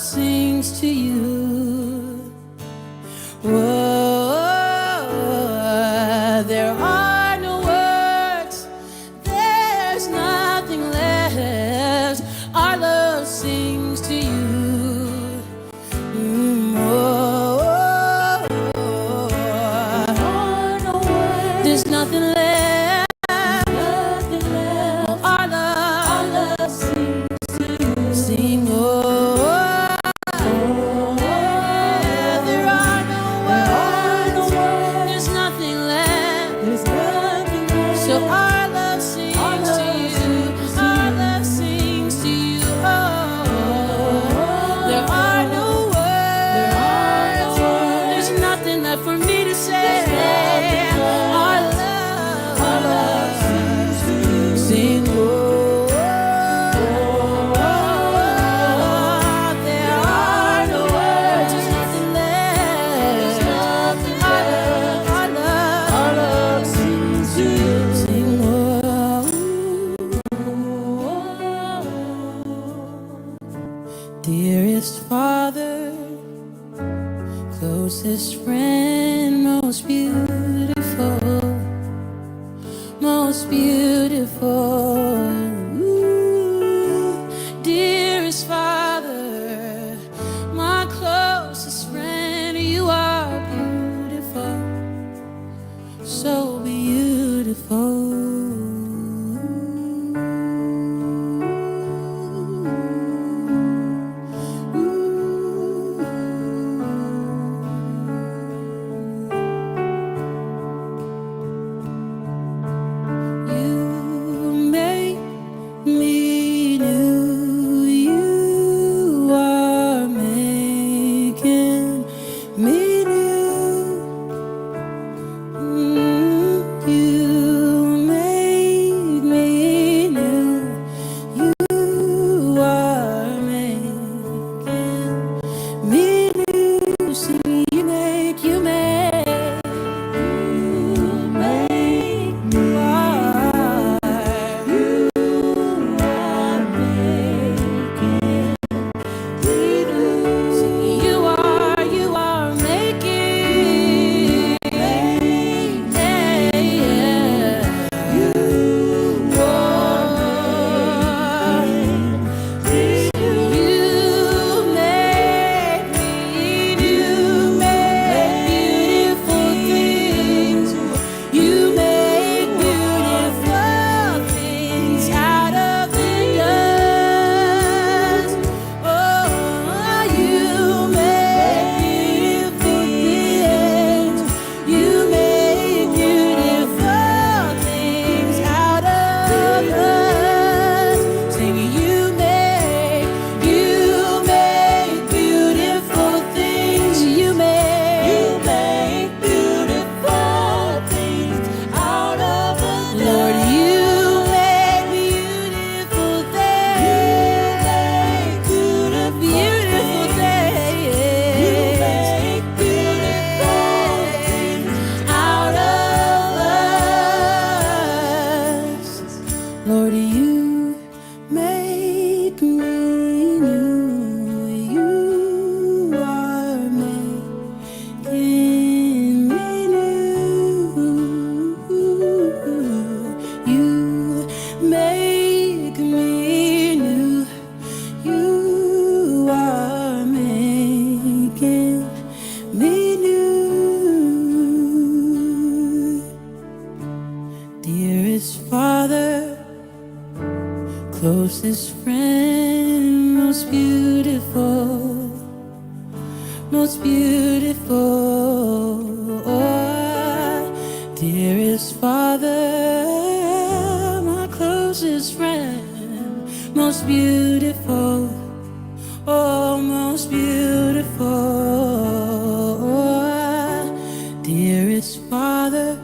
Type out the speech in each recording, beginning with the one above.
sings to you. Whoa, there are no words, there's nothing left. Our love sings to you. There's nothing left. Our love sings to you. Sing, there are no words. There's nothing left. So our love sings to you. Our love sings to you. There are no words. There's nothing left for me to say. Dearest Father, closest friend, most beautiful, most beautiful. Ooh, dearest Father, my closest friend, you are beautiful, so beautiful. Lord, you make me new. You are making me new. You make me new. You are making me new. Dearest Father, closest friend, most beautiful, most beautiful. Oh, dearest Father, my closest friend, most beautiful, oh, most beautiful. Oh, dearest Father,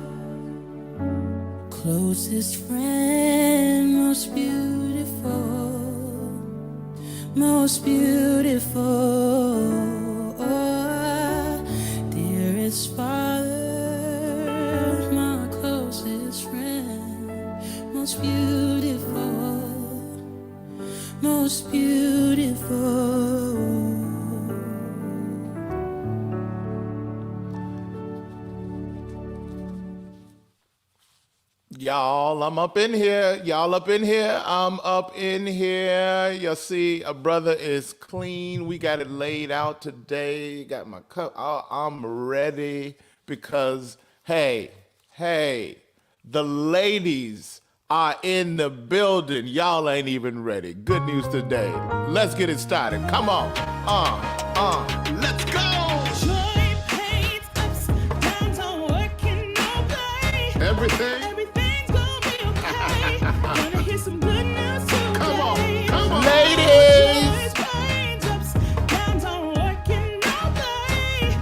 closest friend, most beautiful, most beautiful. Oh, dearest Father, my closest friend, most beautiful, most beautiful. Y'all, I'm up in here. Y'all up in here. I'm up in here. You see, a brother is clean. We got it laid out today. Got my cup. I'm ready because, hey, the ladies are in the building. Y'all ain't even ready. Good news today. Let's get it started. Come on. Let's go. Joy, pains, ups, downs, I'm working all day. Everything. Everything's gonna be okay. Gonna hear some good news today. Come on. Joy, Ladies. pains, ups, downs, I'm working all day.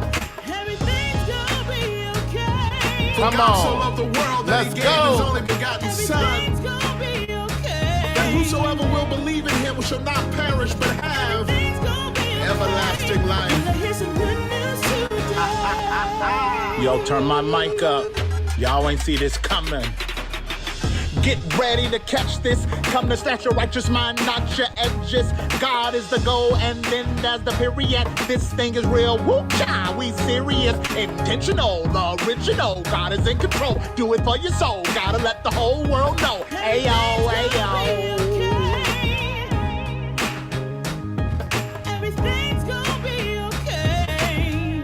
Everything's gonna be okay. Come God so on. loved the world that Let's he gave his only go. begotten Son, Everything's gonna be okay. that whosoever will believe in him shall not perish but have Everything's gonna be okay. everlasting life. Gonna hear some good news today. Yo, turn my mic up. Y'all ain't see this coming. Get ready to catch this. Come to snatch your righteous mind, not your edges. God is the goal, and then there's the period. This thing is real. Woo-cha, we serious. Intentional, the original. God is in control. Do it for your soul. Gotta let the whole world know. Ayo, ayo. Everything's gonna be okay.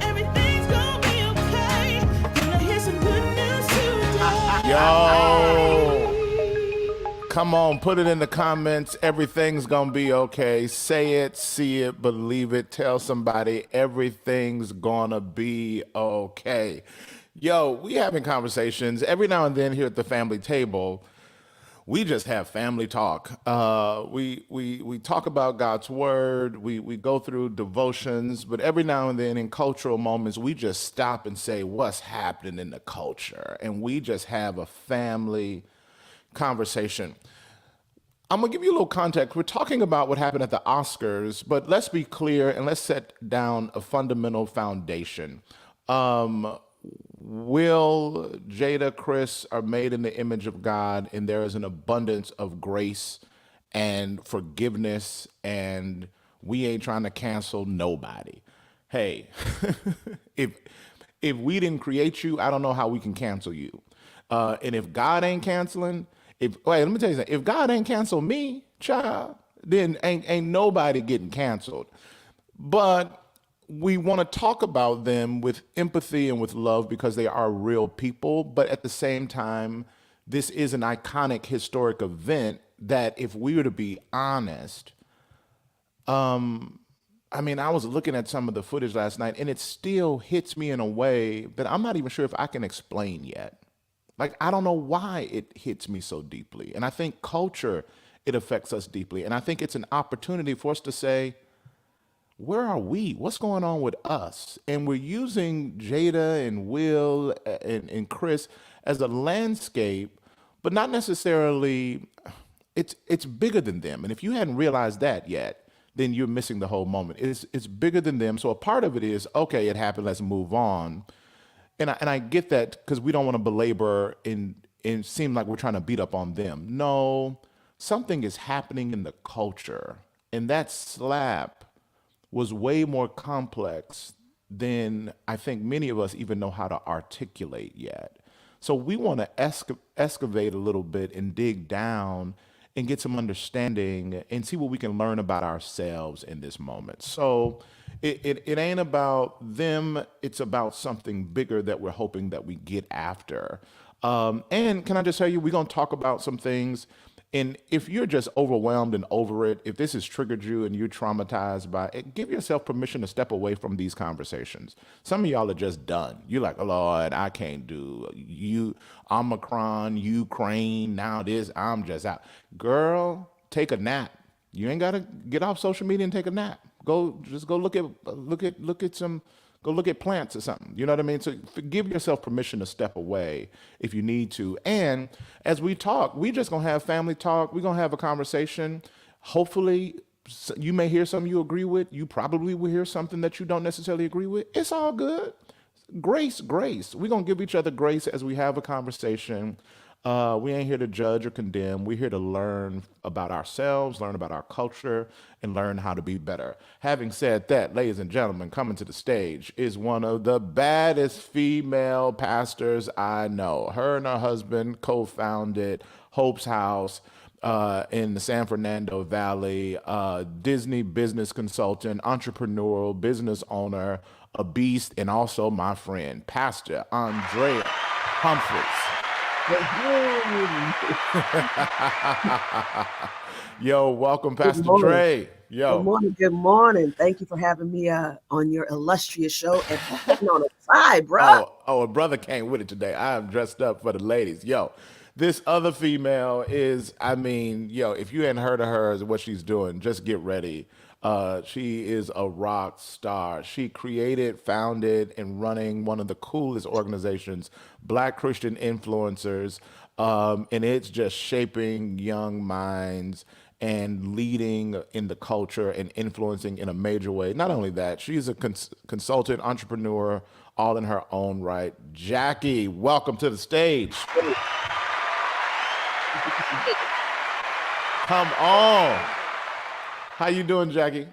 Everything's gonna be okay. Gonna hear some good news today. Yo. Come on, put it in the comments. Everything's gonna be okay. Say it, see it, believe it. Tell somebody everything's gonna be okay. Yo, we having conversations every now and then here at the family table. We just have family talk. We talk about God's word. We go through devotions, but every now and then in cultural moments, we just stop and say, what's happening in the culture? And we just have a family conversation. I'm gonna give you a little context. We're talking about what happened at the Oscars, but let's be clear and let's set down a fundamental foundation. Will, Jada, Chris are made in the image of God, and there is an abundance of grace and forgiveness, and we ain't trying to cancel nobody. Hey, if if we didn't create you, I don't know how we can cancel you. And if God ain't canceling, if wait, let me tell you something. If God ain't cancel me, child, then ain't nobody getting canceled. But we want to talk about them with empathy and with love because they are real people. But at the same time, this is an iconic historic event that, if we were to be honest, I mean, I was looking at some of the footage last night and it still hits me in a way that I'm not even sure if I can explain yet. Like, I don't know why it hits me so deeply. And I think culture, it affects us deeply. And I think it's an opportunity for us to say, where are we? What's going on with us? And we're using Jada and Will and Chris as a landscape, but not necessarily, it's bigger than them. And if you hadn't realized that yet, then you're missing the whole moment. It's bigger than them. So a part of it is, okay, it happened, let's move on. And I get that because we don't want to belabor and seem like we're trying to beat up on them. No, something is happening in the culture. And that slap was way more complex than I think many of us even know how to articulate yet. So we want to excavate a little bit and dig down and get some understanding and see what we can learn about ourselves in this moment. So it ain't about them, it's about something bigger that we're hoping that we get after. And can I just tell you, we're going to talk about some things. And if you're just overwhelmed and over it, if this has triggered you and you're traumatized by it, give yourself permission to step away from these conversations. Some of y'all are just done. You're like, oh, Lord, I can't do you, Omicron, Ukraine, now this, I'm just out. Girl, take a nap. You ain't gotta get off social media and take a nap. Just go look at plants or something. You know what I mean? So give yourself permission to step away if you need to. And as we talk, we just gonna have family talk. We're gonna have a conversation. Hopefully, you may hear something you agree with. You probably will hear something that you don't necessarily agree with. It's all good. Grace. We're gonna give each other grace as we have a conversation. We ain't here to judge or condemn. We're here to learn about ourselves, learn about our culture, and learn how to be better. Having said that, ladies and gentlemen, coming to the stage is one of the baddest female pastors I know. Her and her husband co founded Hope's House in the San Fernando Valley, Disney business consultant, entrepreneurial business owner, a beast, and also my friend, Pastor Andrea Humphreys. Hey, Yo, welcome, good Pastor morning. Dre. Good Yo. morning. Good morning. Thank you for having me on your illustrious show and for putting on a tie, bruh. Oh, a brother came with it today. I am dressed up for the ladies. Yo, this other female is, I mean, yo, if you hadn't heard of her as what she's doing, just get ready. She is a rock star. She created, founded, and running one of the coolest organizations, Black Christian Influencers, and it's just shaping young minds and leading in the culture and influencing in a major way. Not only that, she's a consultant, entrepreneur, all in her own right. Jackie, welcome to the stage. Come on. How you doing, Jackie?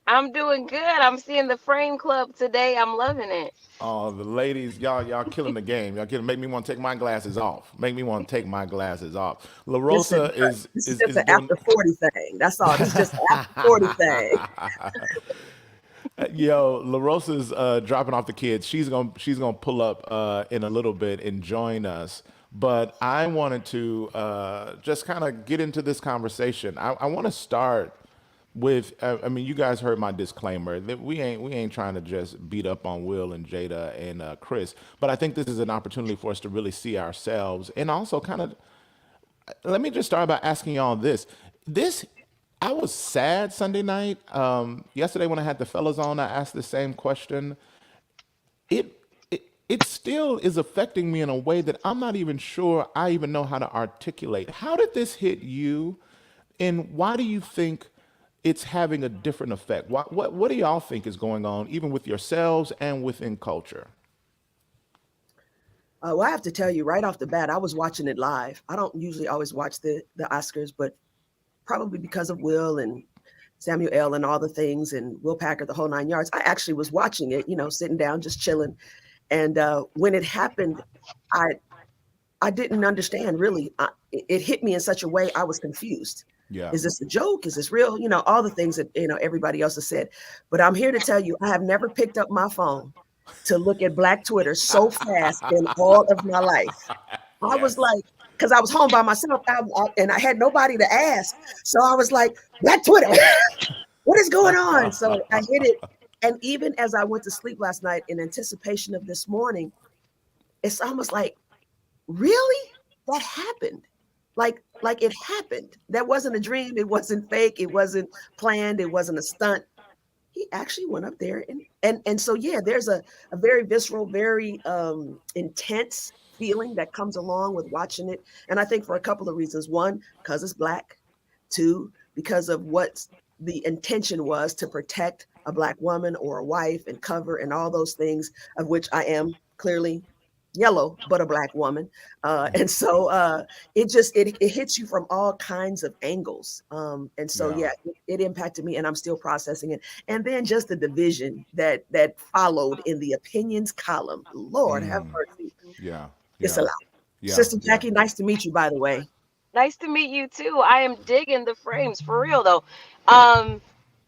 I'm doing good. I'm seeing the Frame Club today. I'm loving it. Oh, the ladies, y'all killing the game. Y'all killing, make me want to take my glasses off. Make me want to take my glasses off. La Listen, Rosa bruh, is this is is just is an doing. after 40 thing. That's all. This is just an after 40 thing. Yo, La Rosa's dropping off the kids. She's gonna pull up in a little bit and join us. But I wanted to just kind of get into this conversation. I want to start with. I mean, you guys heard my disclaimer that we ain't trying to just beat up on Will and Jada and Chris. But I think this is an opportunity for us to really see ourselves and also kind of let me just start by asking y'all this. This I was sad Sunday night. Yesterday when I had the fellas on, I asked the same question. It still is affecting me in a way that I'm not even sure I even know how to articulate. How did this hit you, and why do you think it's having a different effect? What do y'all think is going on, even with yourselves and within culture? Well, I have to tell you right off the bat, I was watching it live. I don't usually always watch the Oscars, but probably because of Will and Samuel L. and all the things and Will Packer, the whole 9 yards. I actually was watching it, sitting down, just chilling. And when it happened, I I didn't understand really. It hit me in such a way I was confused. Yeah. Is this a joke? Is this real? All the things that everybody else has said. But I'm here to tell you, I have never picked up my phone to look at Black Twitter so fast in all of my life. I was Yes. like, because I was home by myself and I had nobody to ask. So I was like, Black Twitter, what is going on? So I hit it. And even as I went to sleep last night in anticipation of this morning, it's almost like, really? That happened. Like it happened. That wasn't a dream. It wasn't fake. It wasn't planned. It wasn't a stunt. He actually went up there and so yeah, there's a very visceral, very intense feeling that comes along with watching it. And I think for a couple of reasons. One, because it's Black. Two, because of what the intention was to protect a Black woman or a wife and cover and all those things, of which I am clearly yellow, but a Black woman. And so it hits you from all kinds of angles. And so Yeah. yeah, it impacted me, and I'm still processing it. And then just the division that followed in the opinions column. Lord have mercy. Yeah. It's a Yeah. lot. Yeah. Sister Yeah. Jackie, nice to meet you, by the way. Nice to meet you too. I am digging the frames for real though. Um,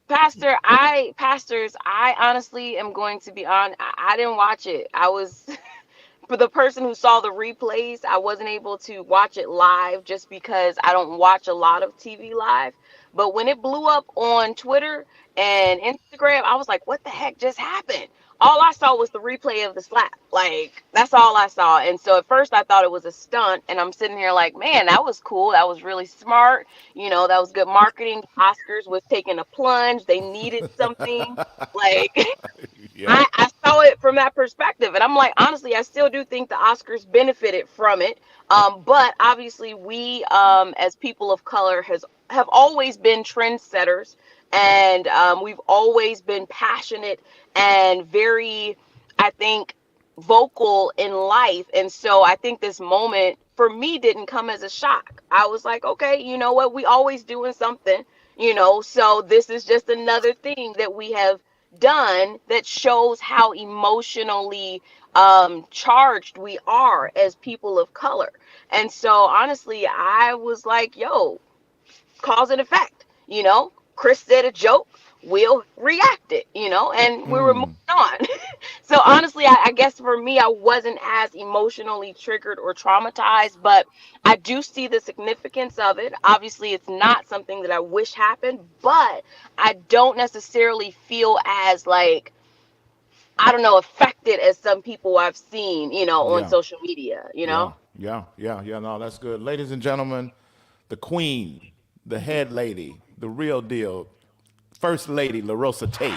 pastors, I honestly am going to be on. I didn't watch it. I was for the person who saw the replays, I wasn't able to watch it live just because I don't watch a lot of TV live. But when it blew up on Twitter and Instagram, I was like, what the heck just happened? All I saw was the replay of the slap. Like, that's all I saw. And so at first I thought it was a stunt. And I'm sitting here like, man, that was cool. That was really smart. That was good marketing. Oscars was taking a plunge. They needed something. Like, Yeah. I saw it from that perspective, and I'm like, honestly, I still do think the Oscars benefited from it. But obviously, we as people of color have always been trendsetters, and we've always been passionate and very, I think, vocal in life. And so I think this moment for me didn't come as a shock. I was like, okay, you know what? We always doing something, so this is just another thing that we have done that shows how emotionally charged we are as people of color. And so honestly, I was like, yo, cause and effect. Chris said a joke, Will reacted, and we were moving on. So honestly, I guess for me, I wasn't as emotionally triggered or traumatized, but I do see the significance of it. Obviously, it's not something that I wish happened, but I don't necessarily feel as like, I don't know, affected as some people I've seen, on Yeah, social media. yeah. No, that's good. Ladies and gentlemen, the queen, the head lady, the real deal, First Lady LaRosa Tate.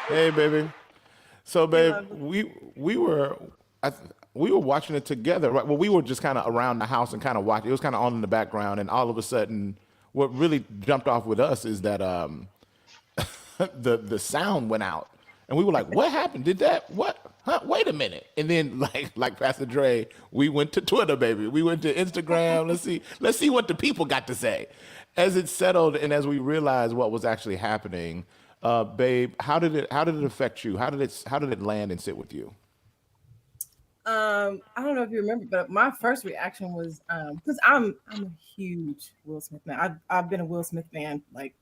Hey, baby. So, Hey, babe, love. we were we were watching it together. Right? Well, we were just kind of around the house and kind of watching. It was kind of on in the background, and all of a sudden, what really jumped off with us is that the sound went out, and we were like, "What happened? Did that? What? Huh? Wait a minute!" And then, like Pastor Dre, we went to Twitter, baby. We went to Instagram. Let's see what the people got to say. As it settled, and as we realized what was actually happening, babe, how did it affect you? How did it land and sit with you? I don't know if you remember, but my first reaction was because I'm a huge Will Smith fan. I've been a Will Smith fan like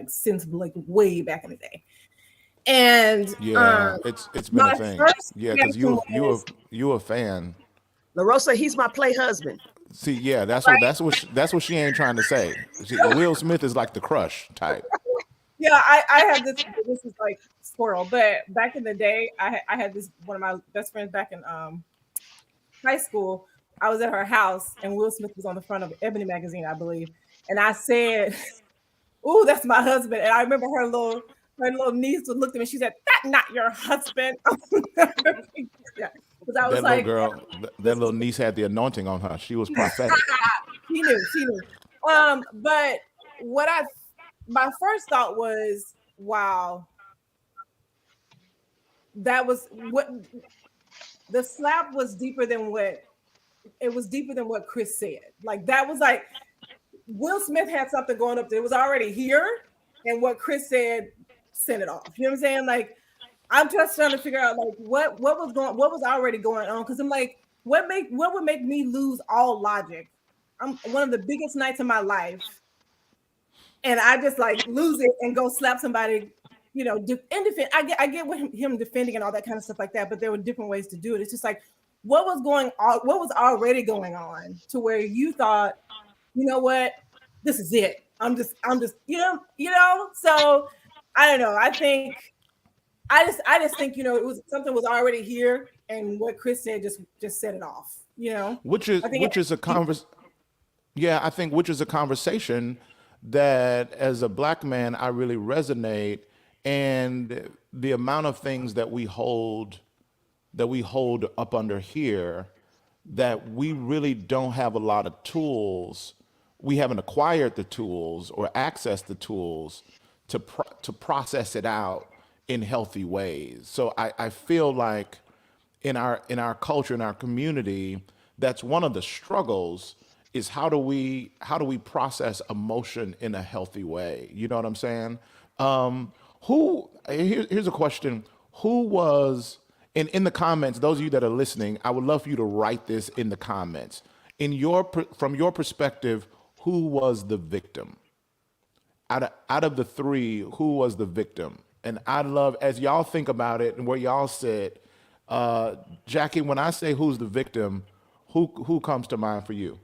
since like way back in the day. And Yeah, it's been a my thing. first Yeah, because reaction was you a fan. LaRosa, he's my play husband. See, yeah, right. that's what she ain't trying to say. Will Smith is like the crush type. Yeah, I had this. This is like squirrel, but back in the day, I had this one of my best friends back in high school. I was at her house, and Will Smith was on the front of Ebony magazine, I believe. And I said, "Ooh, that's my husband." And I remember her little niece would look at me. She said, "That's not your husband." Yeah, because I was That little like, girl, that "This little is." niece had the anointing on her. She was prophetic. She knew. She knew. But what I my first thought was, wow, that was what the slap was deeper than what it was deeper than what Chris said. Like that was like Will Smith had something going up there. It was already here, and what Chris said sent it off. You know what I'm saying? Like I'm just trying to figure out like what was already going on because I'm like what would make me lose all logic? I'm one of the biggest nights of my life, and I just like lose it and go slap somebody. And defend. I get with him defending and all that kind of stuff like that, but there were different ways to do it. It's just like what was going on, what was already going on to where you thought, you know what, this is it. I'm just, So I don't know. I think I just think it was something was already here, and what Chris said just set it off. Which is I think which is a convers Yeah, I think which is a conversation that as a black man I really resonate, and the amount of things that we hold up under here, that we really don't have a lot of tools. We haven't acquired the tools or accessed the tools to process it out in healthy ways. So I feel like in our culture, in our community, that's one of the struggles, is how do we process emotion in a healthy way? You know what I'm saying? Here's a question. Who was in the comments, those of you that are listening, I would love for you to write this in the comments. From your perspective, who was the victim? Out of the three, who was the victim? And I'd love, as y'all think about it and where y'all sit, Jackie, when I say who's the victim, who comes to mind for you?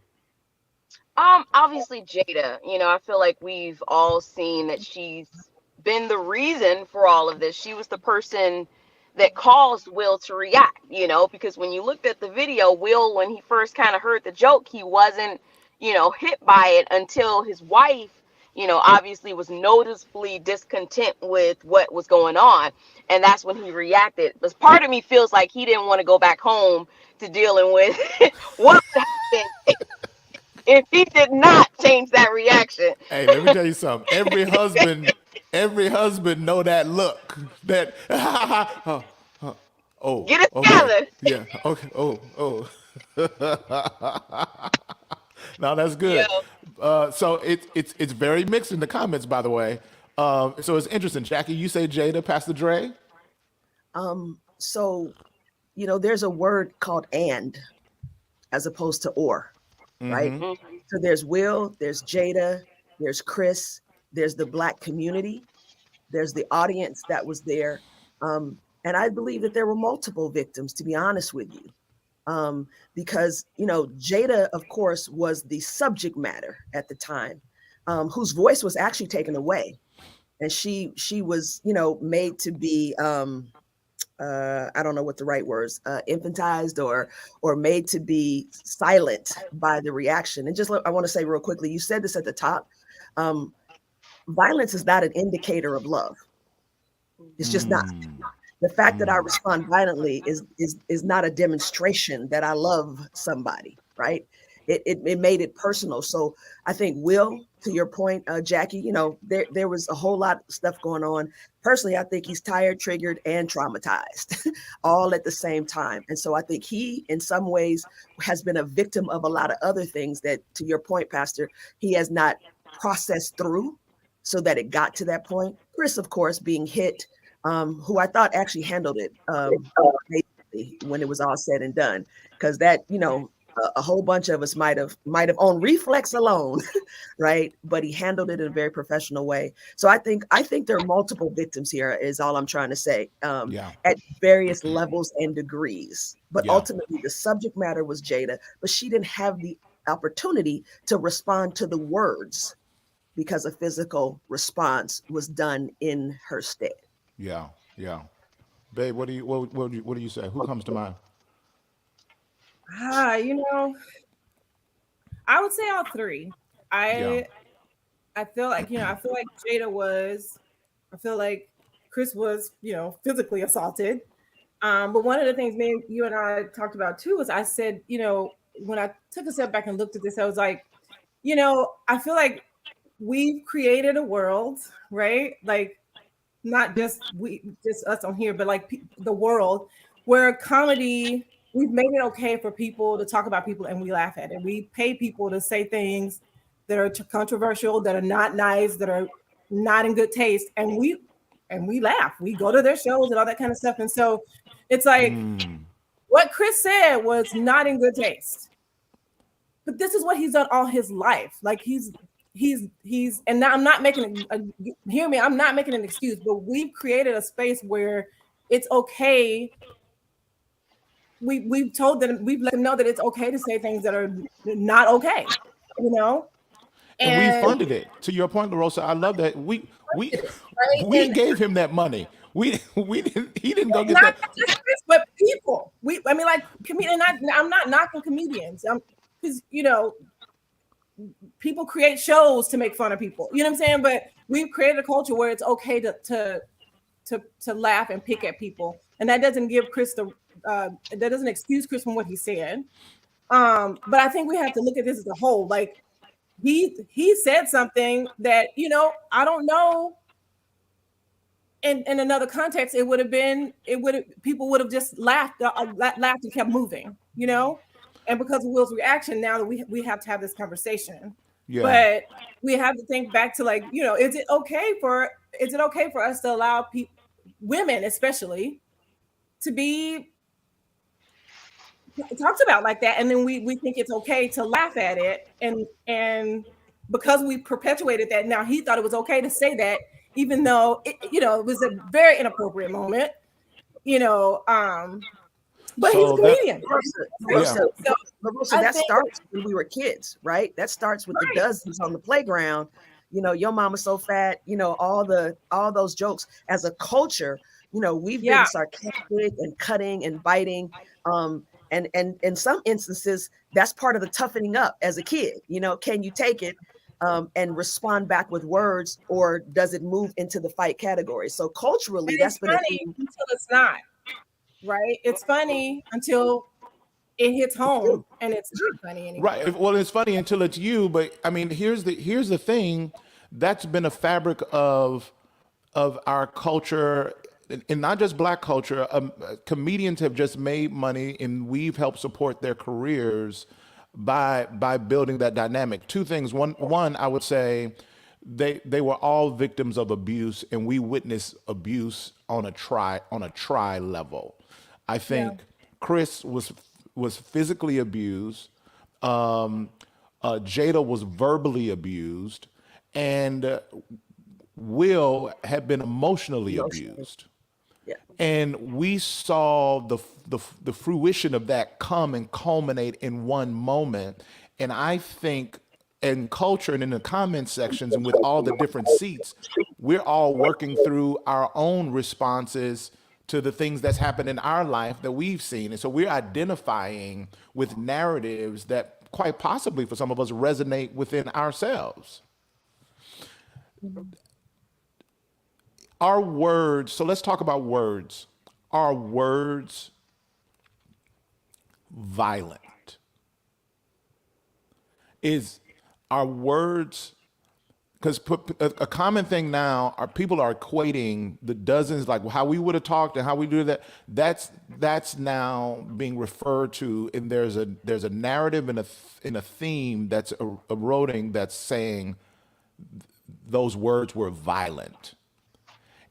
Obviously Jada, I feel like we've all seen that she's been the reason for all of this. She was the person that caused Will to react, because when you looked at the video, Will, when he first kind of heard the joke, he wasn't, hit by it until his wife, obviously was noticeably discontent with what was going on. And that's when he reacted. But part of me feels like he didn't want to go back home to dealing with what would happen if he did not change that reaction. Hey, let me tell you something. Every husband, Every husband know that look. That oh, Get it okay, together. yeah, okay, now that's good. Yo. So it's very mixed in the comments, by the way. So it's interesting. Jackie, you say Jada, Pastor Dre. So, there's a word called and as opposed to or, right? Mhm. So there's Will, there's Jada, there's Chris, there's the Black community, there's the audience that was there. And I believe that there were multiple victims, to be honest with you. Because, Jada, of course, was the subject matter at the time, whose voice was actually taken away. And she was, made to be I don't know what the right words, infantized or made to be silent by the reaction. And I want to say real quickly, you said this at the top. Um, Violence is not an indicator of love. It's just not. The fact that I respond violently is not a demonstration that I love somebody, right? It made it personal. So I think, Will, to your point, Jackie, there was a whole lot of stuff going on. Personally, I think he's tired, triggered, and traumatized all at the same time. And so I think he, in some ways, has been a victim of a lot of other things that, to your point, Pastor, he has not processed through so that it got to that point. Chris, of course, being hit, who I thought actually handled it when it was all said and done, because that, a whole bunch of us might have on reflex alone, right? But he handled it in a very professional way. So I think there are multiple victims here, is all I'm trying to say, Yeah, at various levels and degrees. But yeah, ultimately, the subject matter was Jada, but she didn't have the opportunity to respond to the words because a physical response was done in her stead. yeah, yeah. Babe, what do you say? Who comes to mind? Ah, I would say all three. Yeah, I I feel like, Jada was, I feel like Chris was, physically assaulted. But one of the things you and I talked about too was I said, when I took a step back and looked at this, I was like, I feel like we've created a world, right? Like not just us on here, but like the world where comedy, we've made it okay for people to talk about people and we laugh at it. We pay people to say things that are controversial, that are not nice, that are not in good taste, and we laugh. We go to their shows and all that kind of stuff. And so it's like what Chris said was not in good taste. But this is what he's done all his life. Like he's and now I'm not making hear me, I'm not making an excuse, but we've created a space where it's okay. We've told them, we've let them know that it's okay to say things that are not okay, you know? and we And funded it. To your point, LaRosa, I love that we right. we And gave him that money. We didn't. He didn't go get not that. just Chris, but people. I mean, like comedian. I'm not knocking comedians. Because people create shows to make fun of people. You know what I'm saying? But we've created a culture where it's okay to laugh and pick at people, and that doesn't give Chris that doesn't excuse Chris from what he said. But I think we have to look at this as a whole. Like he said something that I don't know. In another context, people would have just laughed and kept moving, and because of Will's reaction, now that we have to have this conversation. Yeah. But we have to think back to, like, is it okay for us to allow people, women especially, to be talked about like that, and then we think it's okay to laugh at it, and because we perpetuated that, now he thought it was okay to say that, even though it was a very inappropriate moment, but he's a So that comedian. yeah. So I that think, starts when we were kids, right? That starts with the right, dozens on the playground. Your mama's so fat. All those jokes. As a culture, we've been yeah, sarcastic and cutting and biting. And in some instances, that's part of the toughening up as a kid. Can you take it and respond back with words, or does it move into the fight category? So culturally, and that's it's been a funny thing. until it's not, right? It's funny until it hits home, and it's not funny anymore. Right. Well, it's funny until it's you, but I mean, here's the thing. That's been a fabric of of our culture, and not just black culture, comedians have just made money, and we've helped support their careers by building that dynamic. Two things. One, I would say they were all victims of abuse, and we witnessed abuse on a try level. I Yeah. think Chris was physically abused. Jada was verbally abused, and Will had been emotionally Emotionally. abused. Yeah. And we saw the fruition of that come and culminate in one moment. And I think in culture and in the comment sections and with all the different seats, we're all working through our own responses to the things that's happened in our life that we've seen. And so we're identifying with narratives that quite possibly for some of us resonate within ourselves. Our words, so let's talk about words. Are words violent? Is our words, because a common thing now are people are equating the dozens, like how we would have talked and how we do that. That's now being referred to, and there's a narrative and a theme that's eroding that's saying those words were violent.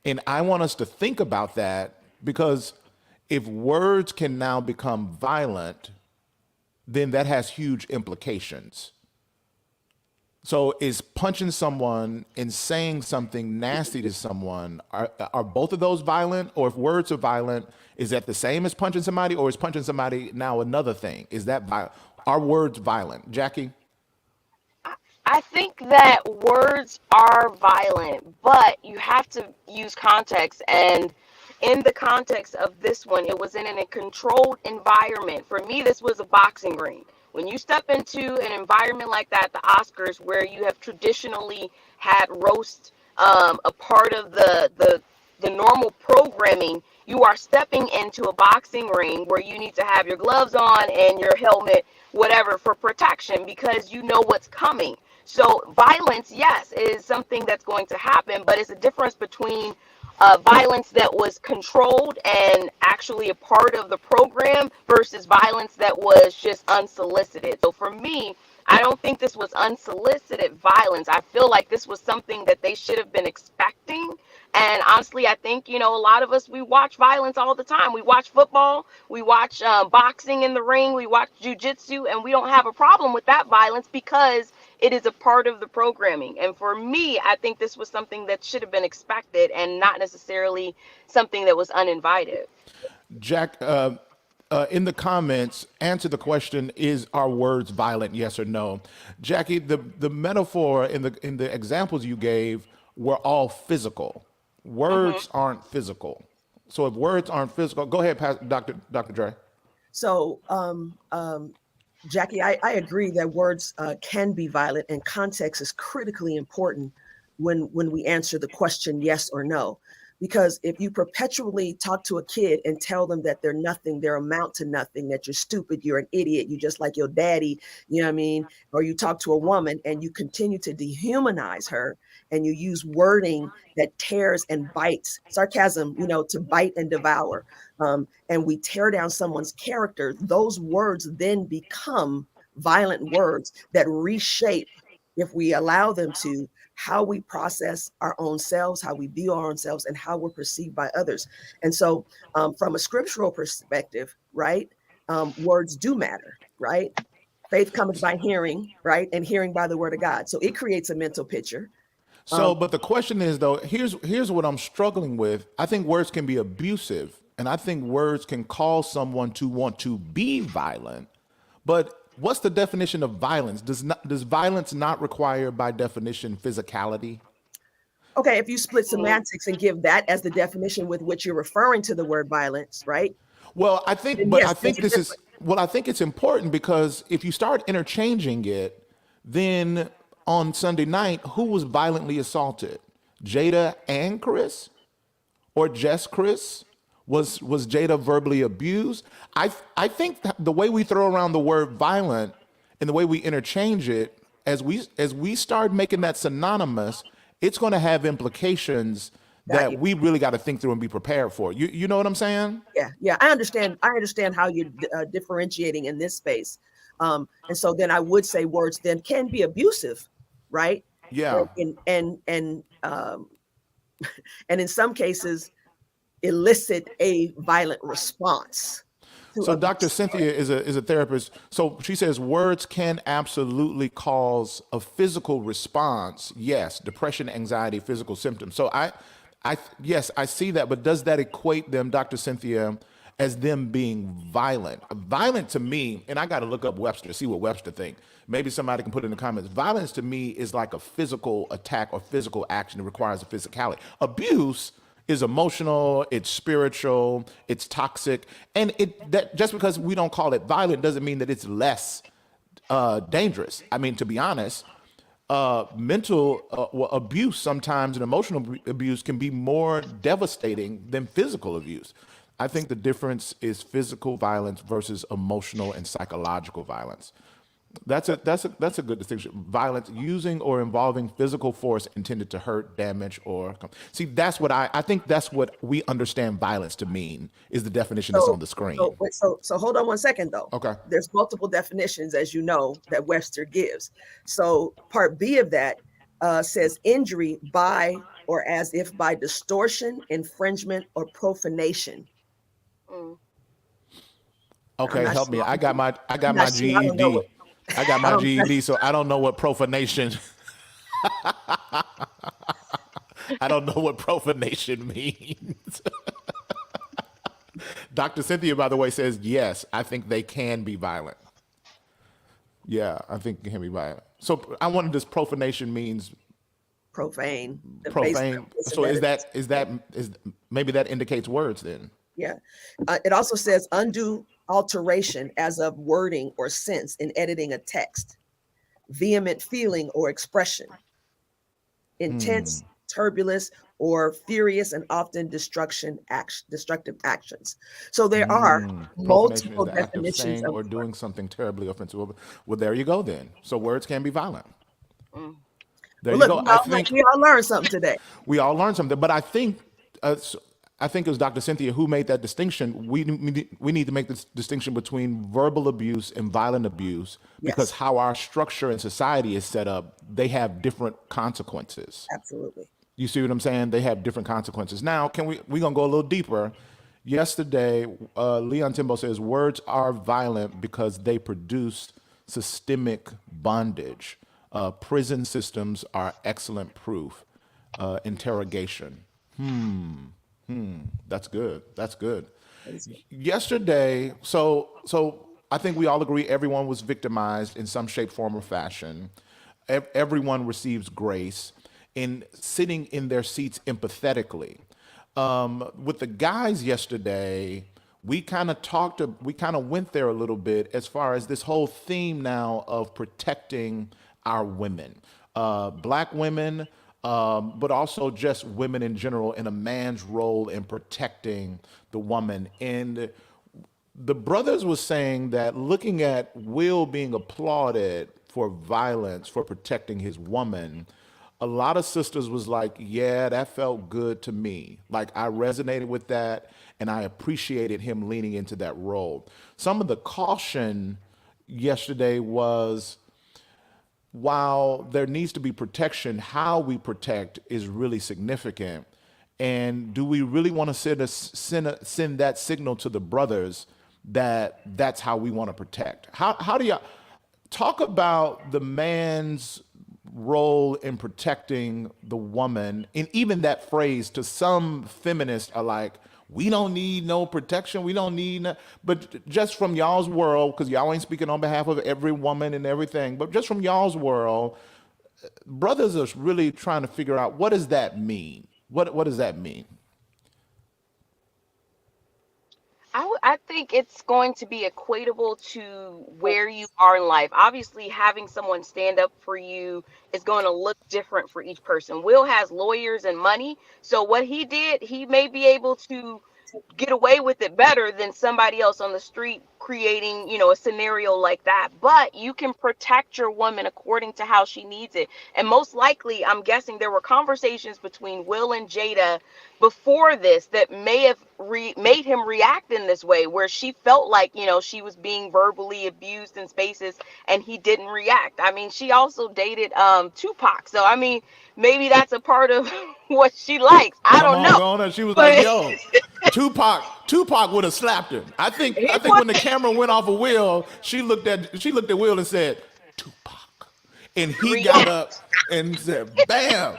And I want us to think about that because if words can now become violent, then that has huge implications. So is punching someone and saying something nasty to someone, are both of those violent? Or if words are violent, is that the same as punching somebody, or is punching somebody now another thing? Is that violent? Are words violent? Jackie? I think that words are violent, but you have to use context. And in the context of this one, it was in a controlled environment. For me, this was a boxing ring. When you step into an environment like that, the Oscars, where you have traditionally had roast a part of the normal programming, you are stepping into a boxing ring where you need to have your gloves on and your helmet, whatever, for protection because you know what's coming. So violence, yes, is something that's going to happen, but it's a difference between violence that was controlled and actually a part of the program versus violence that was just unsolicited. So for me, I don't think this was unsolicited violence. I feel like this was something that they should have been expecting. And honestly, I think, a lot of us, we watch violence all the time. We watch football, we watch boxing in the ring, we watch jujitsu, and we don't have a problem with that violence because it is a part of the programming. And for me, I think this was something that should have been expected and not necessarily something that was uninvited. Jack, in the comments, answer the question: is our words violent? Yes or no? Jackie, the metaphor in the examples you gave were all physical. Words aren't physical. So if words aren't physical, go ahead, Dr. Dre. So, Jackie, I agree that words can be violent, and context is critically important when we answer the question yes or no. Because if you perpetually talk to a kid and tell them that they're nothing, they amount to nothing, that you're stupid, you're an idiot, you just like your daddy, you know what I mean? Or you talk to a woman and you continue to dehumanize her and you use wording that tears and bites, sarcasm, to bite and devour. And we tear down someone's character, those words then become violent words that reshape, if we allow them to, how we process our own selves, how we view our own selves, and how we're perceived by others. And so from a scriptural perspective, right, words do matter, right? Faith comes by hearing, right? And hearing by the word of God. So it creates a mental picture. So, but the question is though, here's what I'm struggling with. I think words can be abusive, and I think words can cause someone to want to be violent. But what's the definition of violence? Does violence not require by definition physicality? Okay, if you split semantics and give that as the definition with which you're referring to the word violence, right? Well, Then yes, I think there's a this is, well, I think it's important because if you start interchanging it, then on Sunday night, who was violently assaulted? Jada and Chris? Or just Chris? Was Jada verbally abused? I think that the way we throw around the word violent and the way we interchange it, as we start making that synonymous, it's going to have implications Got you. that we really got to think through and be prepared for. You know what I'm saying? Yeah. I understand. I understand how you're differentiating in this space. And so then I would say words then can be abusive, right? Yeah. And and in some cases elicit a violent response to So Dr. abuse. Cynthia is a therapist. So she says words can absolutely cause a physical response. Yes, depression, anxiety, physical symptoms. So yes, I see that, but does that equate them, Dr. Cynthia, as them being violent? Violent to me, and I got to look up Webster, see what Webster think. Maybe somebody can put it in the comments. Violence to me is like a physical attack or physical action that requires a physicality. Abuse is emotional, it's spiritual, it's toxic, and it that just because we don't call it violent doesn't mean that it's less dangerous. I mean, to be honest, mental abuse sometimes and emotional abuse can be more devastating than physical abuse. I think the difference is physical violence versus emotional and psychological violence. That's a good distinction. Violence using or involving physical force intended to hurt, damage, or see. That's what I think. That's what we understand violence to mean. Is the definition that's on the screen? So hold on one second though. Okay. There's multiple definitions, as you know, that Webster gives. So part B of that says injury by or as if by distortion, infringement, or profanation. Mm. I'm Okay, not help me. sure. I got my I'm not sure. I don't know GED. what. I got I my don't. GED, so I don't know what profanation. I don't know what profanation means. Dr. Cynthia, by the way, says yes. I think they can be violent. Yeah, I think they can be violent. So I wonder, does profanation means Profane. The basic profane? definition So that it is maybe that indicates words then? Yeah. It also says undue alteration as of wording or sense in editing a text, vehement feeling or expression, intense, turbulence, or furious and often destructive actions. So there are Profanation is multiple the act of definitions saying of or doing something terribly offensive. Well, there you go then. So words can be violent. Mm. There well, you look, go. I think we all learned something today. we all learned something, but I think it was Dr. Cynthia who made that distinction. We need to make this distinction between verbal abuse and violent abuse because Yes, how our structure and society is set up, they have different consequences. absolutely. You see what I'm saying? They have different consequences. Now, we gonna go a little deeper. Yesterday, Leon Timbo says words are violent because they produce systemic bondage. Prison systems are excellent proof. Interrogation. That's good. That's good. Yesterday, so I think we all agree everyone was victimized in some shape, form, or fashion. Everyone receives grace in sitting in their seats empathetically. With the guys yesterday, we kind of went there a little bit as far as this whole theme now of protecting our women, black women, but also just women in general, and a man's role in protecting the woman. And the brothers was saying that looking at Will being applauded for violence for protecting his woman, a lot of sisters was like, yeah, that felt good to me. Like I resonated with that and I appreciated him leaning into that role. Some of the caution yesterday was while there needs to be protection, how we protect is really significant. And do we really want to send that signal to the brothers that that's how we want to protect? How do you talk about the man's role in protecting the woman? And even that phrase to some feminists are like, we don't need no protection. We don't need, no, but just from y'all's world, because y'all ain't speaking on behalf of every woman and everything, but just from y'all's world, brothers are really trying to figure out what does that mean? What does that mean? I think it's going to be equatable to where you are in life. Obviously, having someone stand up for you is going to look different for each person. Will has lawyers and money, so what he did, he may be able to get away with it better than somebody else on the street creating, you know, a scenario like that. But you can protect your woman according to how she needs it. And most likely, I'm guessing there were conversations between Will and Jada before this that may have made him react in this way, where she felt like, you know, she was being verbally abused in spaces and he didn't react. I mean, she also dated Tupac. So I mean, maybe that's a part of what she likes. I Come don't on, know. go on. And she was like, But "Yo, Tupac would have slapped him." I think. He I think was when the camera went off of Will, she looked at Will and said, "Tupac," and he got up react. and said, "Bam!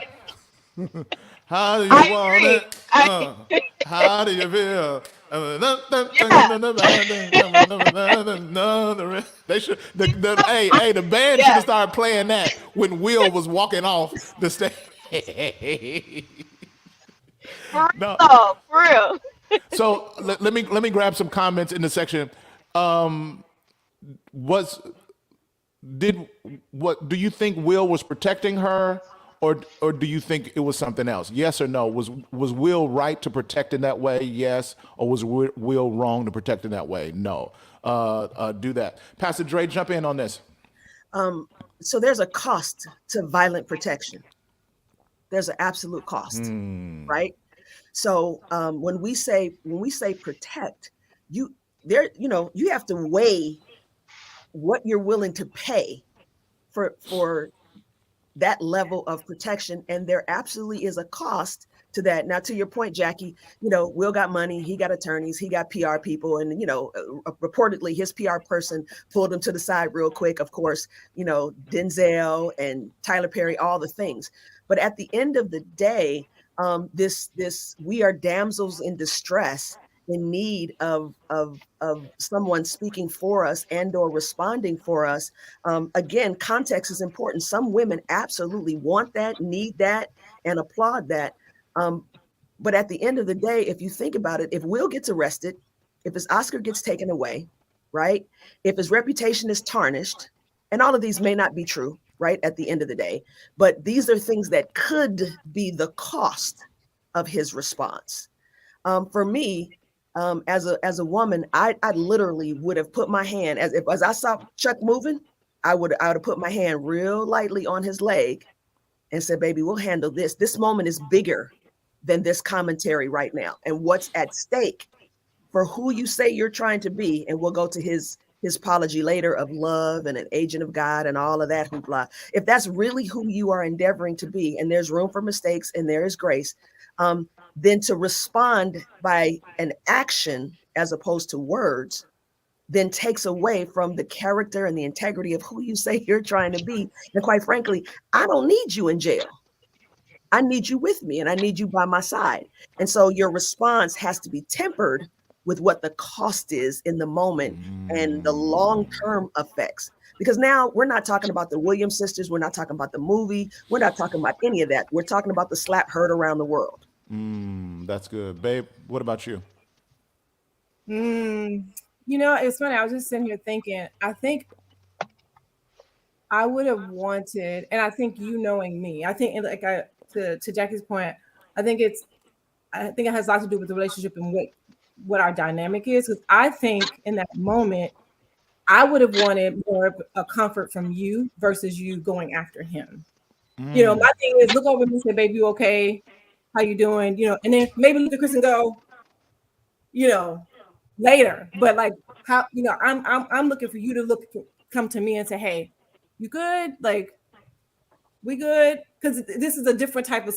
How do you I want agree. it? I How do you feel?" yeah. They should hey the band should Yeah. have started playing that when Will was walking off the stage. For real No, though. For real. so let me grab some comments in the section. Was did what do you think Will was protecting her, or do you think it was something else? Yes or no? Was Will right to protect in that way? Yes, or was Will wrong to protect in that way? No. Do that. Pastor Dre, jump in on this. So there's a cost to violent protection. There's an absolute cost, right? So when we say protect, you you have to weigh what you're willing to pay for that level of protection, and there absolutely is a cost to that. Now, to your point, Jackie, Will got money, he got attorneys, he got PR people, and reportedly his PR person pulled him to the side real quick. Of course, Denzel and Tyler Perry, all the things. But at the end of the day, this we are damsels in distress, in need of someone speaking for us and or responding for us. Again, context is important. Some women absolutely want that, need that, and applaud that. But at the end of the day, if you think about it, if Will gets arrested, if his Oscar gets taken away, right? If his reputation is tarnished, and all of these may not be true, right? At the end of the day, but these are things that could be the cost of his response. For me, as a woman, I literally would have put my hand, as I saw Chuck moving, I would have put my hand real lightly on his leg and said, "Baby, we'll handle this. This moment is bigger than this commentary right now, and what's at stake for who you say you're trying to be." And we'll go to his apology later of love and an agent of God and all of that hoopla. If that's really who you are endeavoring to be, and there's room for mistakes and there is grace, then to respond by an action as opposed to words then takes away from the character and the integrity of who you say you're trying to be. And quite frankly, I don't need you in jail. I need you with me, and I need you by my side. And so your response has to be tempered with what the cost is in the moment and the long-term effects. Because now we're not talking about the Williams sisters. We're not talking about the movie. We're not talking about any of that. We're talking about the slap heard around the world. That's good, babe. What about you? It's funny. I was just sitting here thinking, I think I would have wanted, and I think knowing me, I think to Jackie's point, I think it has a lot to do with the relationship and what our dynamic is. Because I think in that moment, I would have wanted more of a comfort from you versus you going after him. My thing is look over me and say, "Baby, you okay? How you doing?" And then maybe look at Chris and go, later. But like how I'm looking for you to come to me and say, "Hey, you good? Like we good?" Because this is a different type of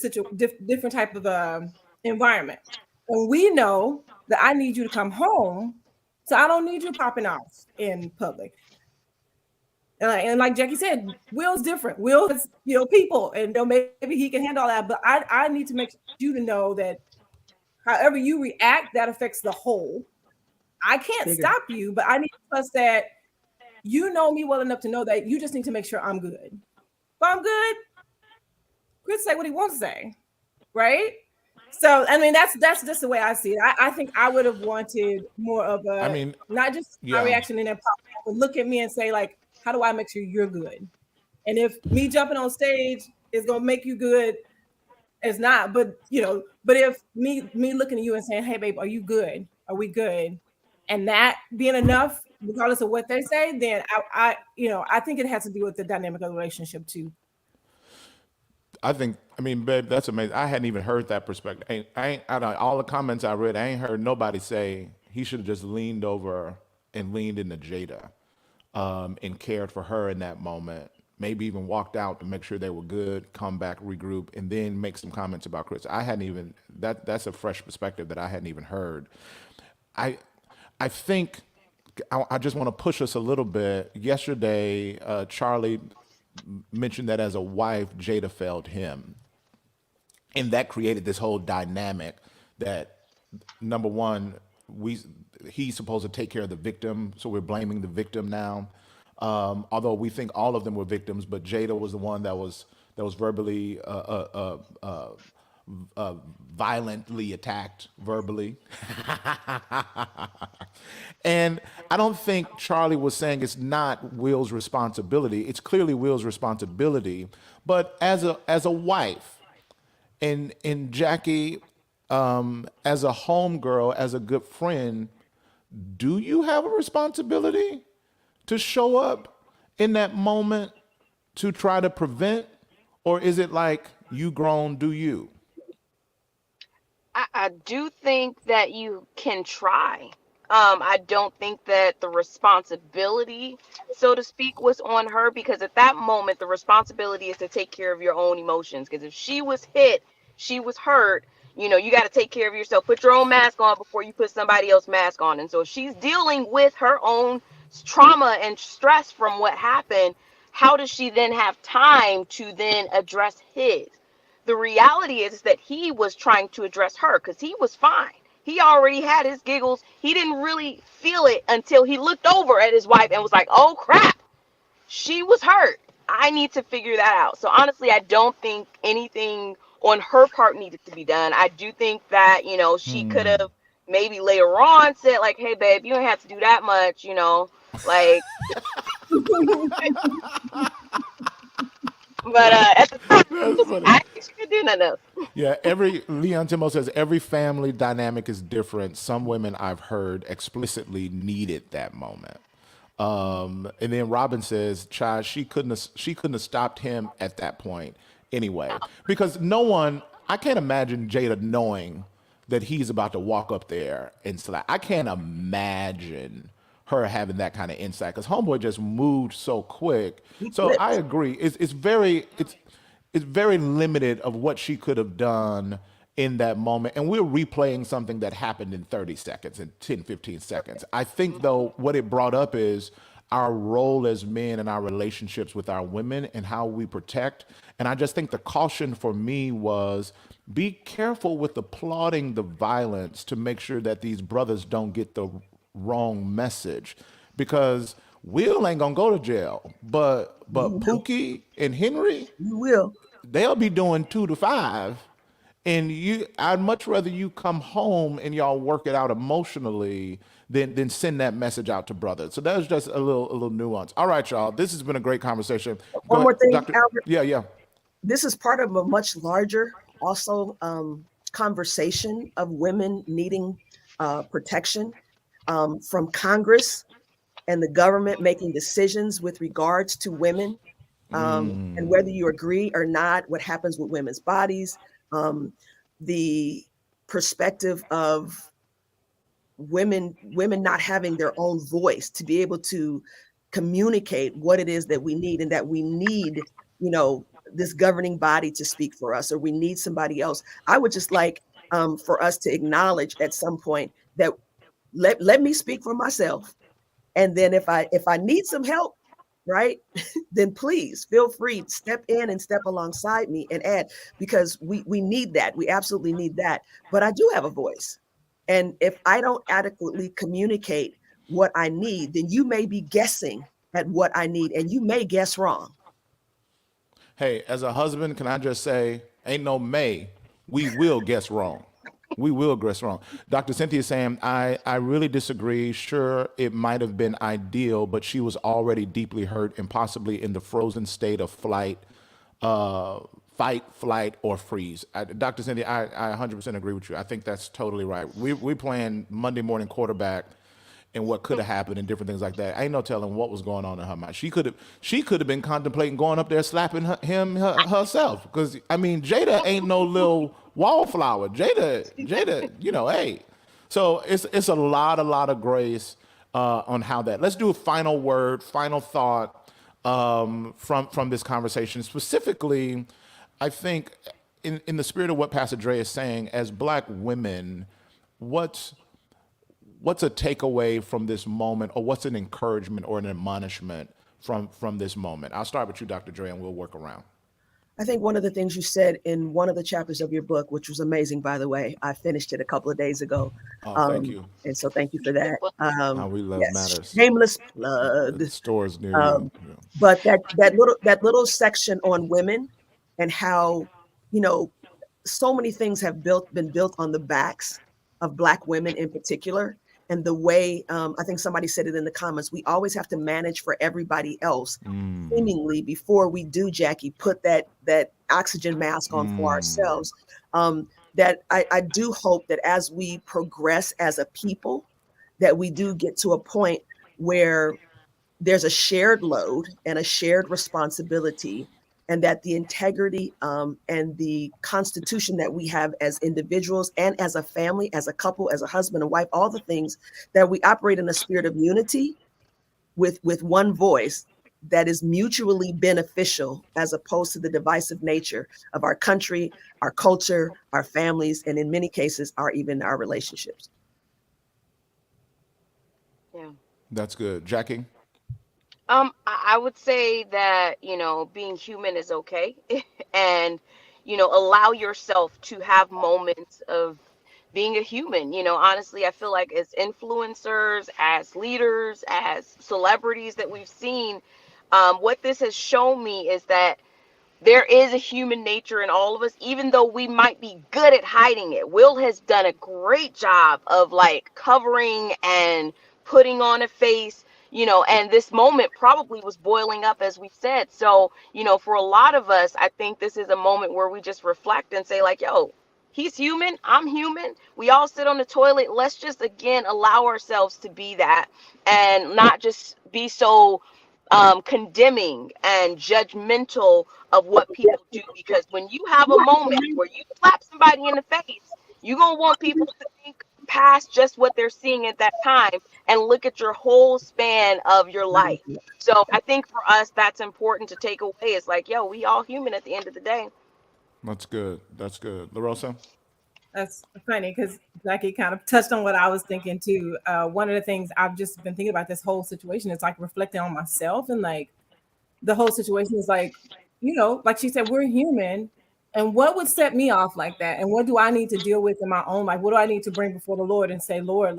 different type of environment. And we know that I need you to come home, so I don't need you popping off in public. And like Jackie said, Will's different. Will is people, and maybe he can handle that. But I need to make you to know that however you react, that affects the whole. I can't stop you, but I need to trust that you know me well enough to know that you just need to make sure I'm good. If I'm good, Chris say what he wants to say, right? So I mean that's just the way I see it. I think I would have wanted more of a not just my reaction in that pop, but look at me and say like, how do I make sure you're good? And if me jumping on stage is gonna make you good, it's not. But but if me looking at you and saying, "Hey babe, are you good? Are we good?" and that being enough, regardless of what they say, then I think it has to do with the dynamic of the relationship too. I mean, babe, that's amazing. I hadn't even heard that perspective. Out of all the comments I read, I ain't heard nobody say he should have just leaned over and leaned into Jada, and cared for her in that moment. Maybe even walked out to make sure they were good, come back, regroup, and then make some comments about Chris. I hadn't even that's a fresh perspective that I hadn't even heard. I I think I just want to push us a little bit. Yesterday, Charlie mentioned that as a wife, Jada failed him, and that created this whole dynamic that number one, we he's supposed to take care of the victim, so we're blaming the victim now. Although we think all of them were victims, but Jada was the one that was verbally violently attacked verbally. And I don't think Charlie was saying it's not Will's responsibility. It's clearly Will's responsibility. But as a wife, and Jackie, as a homegirl, as a good friend, do you have a responsibility to show up in that moment to try to prevent, or is it like you grown, do you? I do think that you can try. I don't think that the responsibility, so to speak, was on her, because at that moment, the responsibility is to take care of your own emotions. Because if she was hit, she was hurt, you got to take care of yourself. Put your own mask on before you put somebody else's mask on. And so if she's dealing with her own trauma and stress from what happened, how does she then have time to then address his? The reality is that he was trying to address her because he was fine. He already had his giggles. He didn't really feel it until he looked over at his wife and was like, oh crap, she was hurt. I need to figure that out. So honestly, I don't think anything on her part needed to be done. I do think that, she could have maybe later on said like, hey babe, you don't have to do that much, like, but at the time, That's funny. I didn't think she could do nothing else. Yeah, every Leon Timo says every family dynamic is different. Some women I've heard explicitly needed that moment. And then Robin says, "Child, she couldn't have stopped him at that point anyway, because no one. I can't imagine Jada knowing that he's about to walk up there and slap. I can't imagine her having that kind of insight because Homeboy just moved so quick. He So I flipped. agree. It's very limited of what she could have done in that moment. And we're replaying something that happened in 30 seconds and 10, 15 seconds. I think, though, what it brought up is our role as men and our relationships with our women and how we protect. And I just think the caution for me was be careful with applauding the violence to make sure that these brothers don't get the wrong message. Because Will ain't gonna go to jail, but You will. Pookie and Henry, You will. they'll be doing 2 to 5. And I'd much rather you come home and y'all work it out emotionally than send that message out to brothers. So that's just a little nuance. All right, y'all. This has been a great conversation. Go One ahead, more thing, Doctor. Albert. Yeah, yeah. This is part of a much larger, also conversation of women needing protection from Congress and the government making decisions with regards to women, and whether you agree or not, what happens with women's bodies, the perspective of women not having their own voice to be able to communicate what it is that we need, and that we need, this governing body to speak for us, or we need somebody else. I would just like for us to acknowledge at some point that let me speak for myself, and then if I need some help, right, then please feel free, step in and step alongside me and add, because we need that. We absolutely need that. But I do have a voice. And if I don't adequately communicate what I need, then you may be guessing at what I need, and you may guess wrong. Hey, as a husband, can I just say, ain't no may. We will guess wrong. We will guess wrong. Dr. Cynthia is saying, I really disagree. Sure, it might have been ideal, but she was already deeply hurt and possibly in the frozen state of fight, flight, or freeze. Dr. Cynthia, I 100% agree with you. I think that's totally right. We playing Monday morning quarterback, and what could have happened and different things like that. Ain't no telling what was going on in her mind. She could have been contemplating going up there slapping herself. Because I mean, Jada ain't no little wallflower. Jada, hey. So it's a lot of grace on how that. Let's do a final word, final thought from this conversation. Specifically, I think in the spirit of what Pastor Dre is saying, as Black women, what's a takeaway from this moment, or what's an encouragement or an admonishment from this moment? I'll start with you, Dr. Dre, and we'll work around. I think one of the things you said in one of the chapters of your book, which was amazing, by the way, I finished it a couple of days ago. Oh, thank you. And so thank you for that. How we love matters. Shameless plug. Stores near you. Yeah. But that little section on women and how, so many things have been built on the backs of Black women in particular. And the way, I think somebody said it in the comments, we always have to manage for everybody else, seemingly, before we do, Jackie, put that oxygen mask on for ourselves. That I do hope that as we progress as a people, that we do get to a point where there's a shared load and a shared responsibility, and that the integrity and the constitution that we have as individuals and as a family, as a couple, as a husband and wife, all the things, that we operate in a spirit of unity with one voice that is mutually beneficial, as opposed to the divisive nature of our country, our culture, our families, and in many cases, even our relationships. Yeah. That's good. Jackie? I would say that, being human is okay. And, allow yourself to have moments of being a human. Honestly, I feel like as influencers, as leaders, as celebrities that we've seen, what this has shown me is that there is a human nature in all of us, even though we might be good at hiding it. Will has done a great job of covering and putting on a face, and this moment probably was boiling up, as we said. So, for a lot of us, I think this is a moment where we just reflect and say yo, he's human, I'm human. We all sit on the toilet. Let's just, again, allow ourselves to be that, and not just be so condemning and judgmental of what people do. Because when you have a moment where you slap somebody in the face, you're going to want people to think past just what they're seeing at that time and look at your whole span of your life. So I think for us, that's important to take away. It's yo, we all human at the end of the day. That's good. La Rosa? That's funny because Jackie kind of touched on what I was thinking too. One of the things I've just been thinking about this whole situation is reflecting on myself, and the whole situation is like she said, we're human. And what would set me off like that? And what do I need to deal with in my own life? What do I need to bring before the Lord and say, Lord,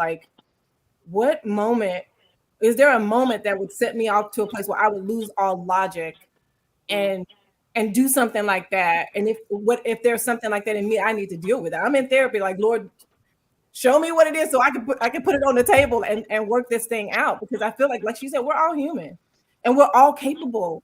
what moment, is there a moment that would set me off to a place where I would lose all logic and do something like that? And if there's something like that in me, I need to deal with it. I'm in therapy, Lord, show me what it is so I can put it on the table and work this thing out. Because I feel like you said, we're all human and we're all capable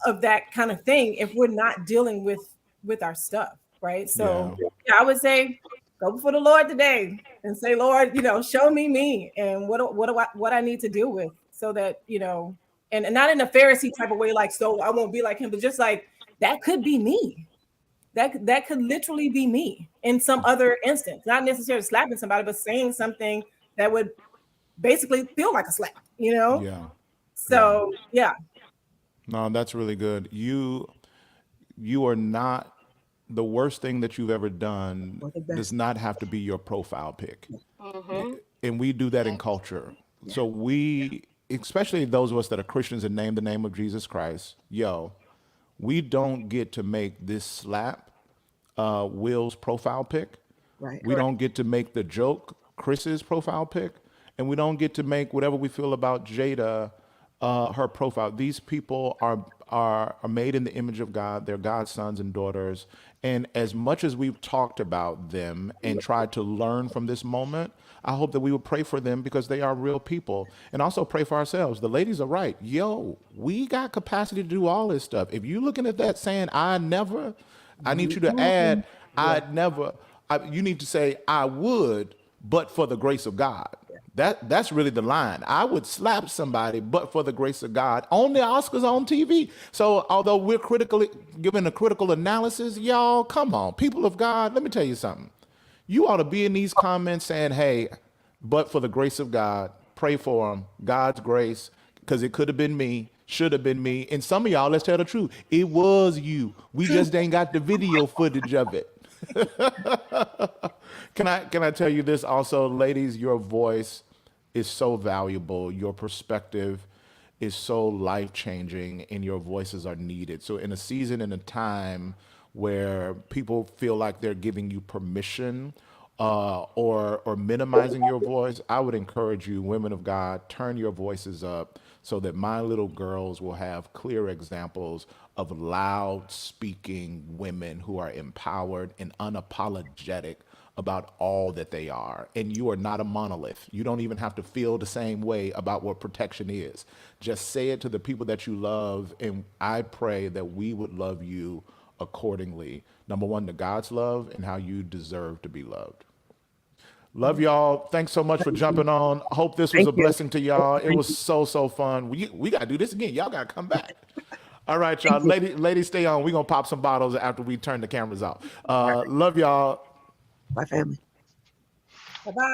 of that kind of thing if we're not dealing with our stuff, right? So yeah, I would say go before the Lord today and say, Lord, show me and what I need to deal with, so that and not in a Pharisee type of way, so I won't be like him, but just that could be me. That could literally be me in some other instance, not necessarily slapping somebody, but saying something that would basically feel like a slap, Yeah. So yeah. No, that's really good. You are not, the worst thing that you've ever done does not have to be your profile pic. And we do that in culture. So we, especially those of us that are Christians and name the name of Jesus Christ, we don't get to make this slap Will's profile pic. Right. We don't get to make the joke Chris's profile pic. And we don't get to make whatever we feel about Jada her profile. These people are made in the image of God. They're God's sons and daughters. And as much as we've talked about them and tried to learn from this moment, I hope that we will pray for them, because they are real people, and also pray for ourselves. The ladies are right. We got capacity to do all this stuff. If you're looking at that saying, I need you to add, I'd never. You need to say, I would, but for the grace of God. That's really the line. I would slap somebody, but for the grace of God, on the Oscars on TV. So although we're critically giving a critical analysis, y'all, come on, people of God, let me tell you something. You ought to be in these comments saying, "Hey, but for the grace of God, pray for them. God's grace, because it could have been me, should have been me." And some of y'all, let's tell the truth, it was you. We just ain't got the video footage of it. Can I tell you this also, ladies? Your voice is so valuable. Your perspective is so life changing, and your voices are needed. So, in a season and a time where people feel like they're giving you permission or minimizing your voice, I would encourage you, women of God, turn your voices up so that my little girls will have clear examples of loud speaking women who are empowered and unapologetic about all that they are. And you are not a monolith. You don't even have to feel the same way about what protection is. Just say it to the people that you love. And I pray that we would love you accordingly. Number one, to God's love and how you deserve to be loved. Love y'all. Thanks so much for jumping on. Hope this was Thank a you. blessing to y'all. It Thank was you. so fun. We got to do this again. Y'all got to come back. All right, y'all. Thank you. Ladies, stay on. We're going to pop some bottles after we turn the cameras off. All right. Love y'all. Bye, family. Bye-bye.